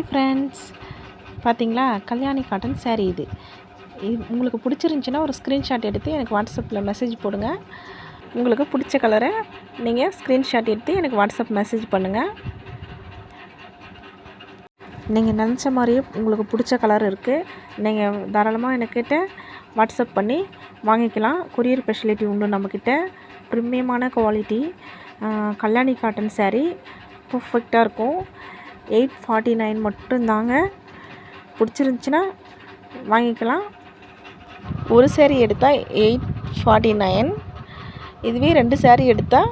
Hi friends, பார்த்தீங்களா Kalyani cotton saree இது உங்களுக்கு பிடிச்சிருந்துச்சின்னா ஒரு ஸ்க்ரீன்ஷாட் எடுத்து எனக்கு வாட்ஸ்அப்பில் மெசேஜ் போடுங்க. உங்களுக்கு பிடிச்ச கலரை நீங்கள் ஸ்க்ரீன்ஷாட் எடுத்து எனக்கு வாட்ஸ்அப் மெசேஜ் பண்ணுங்கள். நீங்கள் நினச்ச மாதிரியே உங்களுக்கு பிடிச்ச கலர் இருக்குது. நீங்கள் தாராளமாக என்கிட்ட வாட்ஸ்அப் பண்ணி வாங்கிக்கலாம். கொரியர் ஃபெசிலிட்டி உண்டு நம்மக்கிட்ட. ப்ரீமியமான குவாலிட்டி கல்யாணி காட்டன் saree பர்ஃபெக்டாக இருக்கும். 849 மட்டும்தாங்க. பிடிச்சிருந்துச்சின்னா வாங்கிக்கலாம். ஒரு saree எடுத்தால் 849, இதுவே 2 saree எடுத்தால்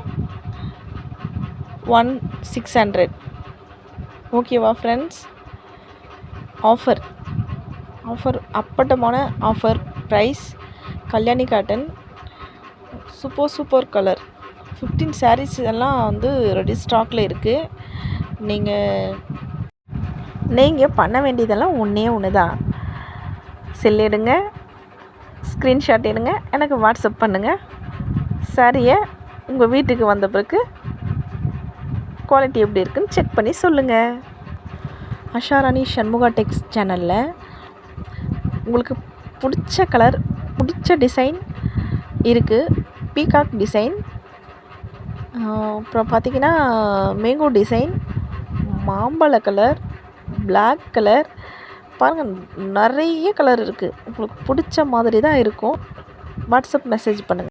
1600. ஓகேவா ஃப்ரெண்ட்ஸ்? ஆஃபர் அப்பட்டமான offer price. Kalyani cotton super colour 15 sarees எல்லாம் ரெடி ஸ்டாக்கில் இருக்குது. நீங்கள் பண்ண வேண்டியதெல்லாம் ஒன்று தான். செல் எடுங்க, ஸ்க்ரீன்ஷாட் எடுங்க, எனக்கு வாட்ஸ்அப் பண்ணுங்கள். சாரியை உங்கள் வீட்டுக்கு வந்த பிறகு குவாலிட்டி எப்படி இருக்குன்னு செக் பண்ணி சொல்லுங்கள். ஆஷாராணி சண்முகா டெக்ஸ் சேனலில் உங்களுக்கு பிடிச்ச கலர், பிடிச்ச டிசைன் இருக்குது. பீகாக் டிசைன், அப்புறம் பார்த்திங்கன்னா மேங்கோ டிசைன், மாம்பழ கலர், பிளாக் கலர், பாருங்கள் நிறைய கலர் இருக்குது. உங்களுக்கு பிடிச்ச மாதிரி தான் இருக்கும். வாட்ஸ்அப் மெசேஜ் பண்ணுங்கள்.